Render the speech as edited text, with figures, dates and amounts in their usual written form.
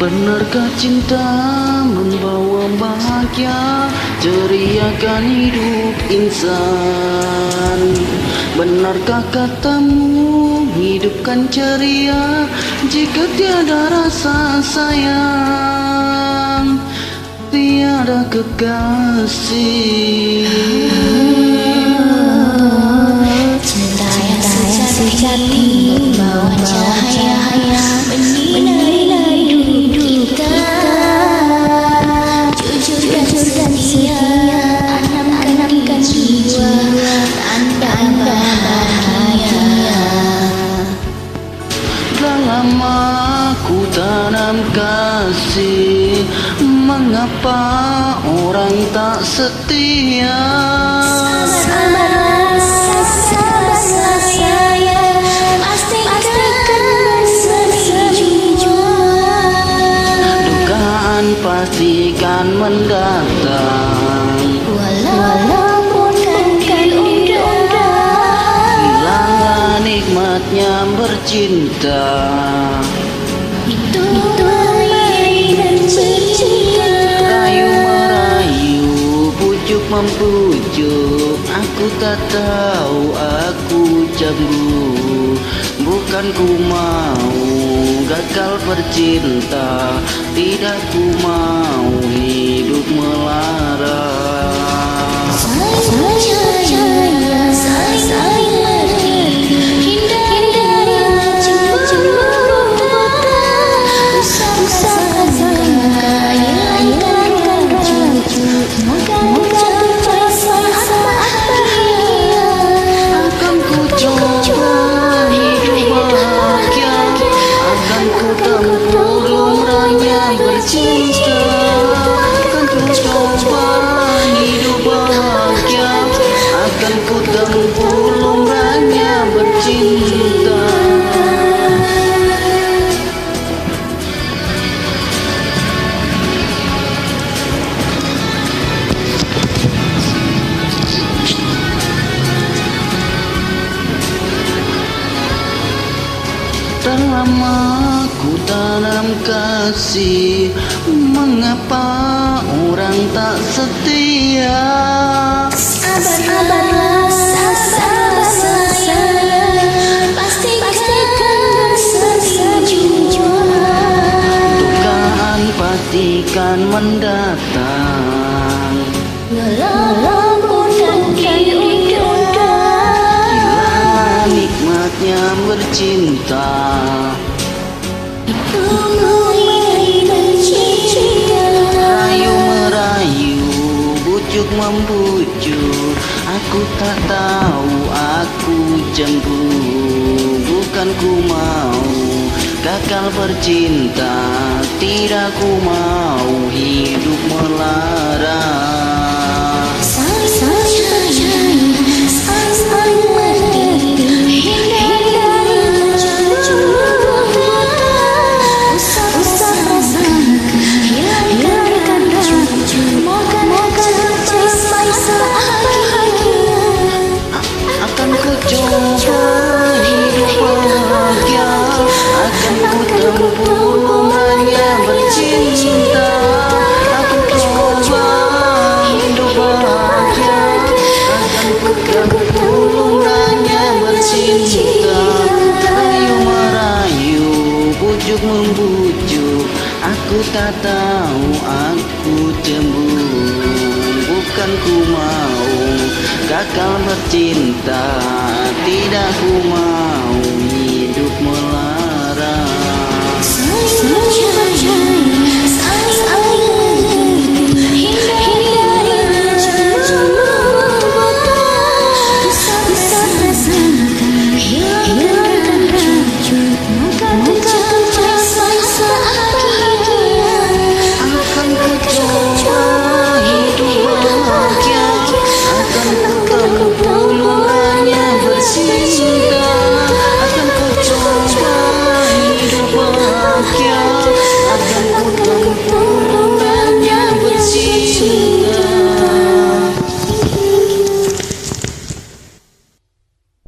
Benarkah cinta membawa bahagia, ceriakan hidup insan? Benarkah katamu hidupkan ceria jika tiada rasa sayang, tiada kekasih? Cinta yang sejati membawa cahaya menyinari hidup kita. Jujur dan setia tanamkan jiwa, tanda bahagia. Dalam aku tanam kasih, mengapa orang tak setia? Sabar sayang, pastikan bersemi jua. Dugaan pastikan mendatang, Walaupun kan diundur, hilanglah nikmatnya bercinta. itu bayi dan bercinta. Rayu merayu, pujuk mempujuk, aku tak tahu aku cemburu. Bukan ku mau gagal bercinta, tidak ku mau hidup melara. Akan ku coba hidup bahagia, akan ku tempuh lumrahnya bercinta. Akan ku coba hidup bahagia, akan ku tempuh lumrahnya bercinta. Dalam aku tanam kasih, mengapa orang tak setia? Sabarlah sayang, pastikan bersemi jua. Dugaan pastikan mendatang, Walaupun kan diundur, hilanglah nikmatnya bercinta. itu bayi dan cinta. Rayu merayu, bujuk membujuk, aku tak tahu aku cemburu. Bukan ku mau gagal bercinta, tidak ku mau hidup melara. Saling mengerti, hindari cemburu. Usah prasangka, hilangkan ragu, moga capai bahagia. Akan ku coba hidup bahagia, akan ku tempuh lumrahnya bercinta. Aku coba hidup bahagia, akan ku tempuh lumrahnya bercinta. Rayu merayu, bujuk membujuk, aku tak tahu aku cemburu. Bukan ku mau gagal bercinta, tidak ku mau hidup melara.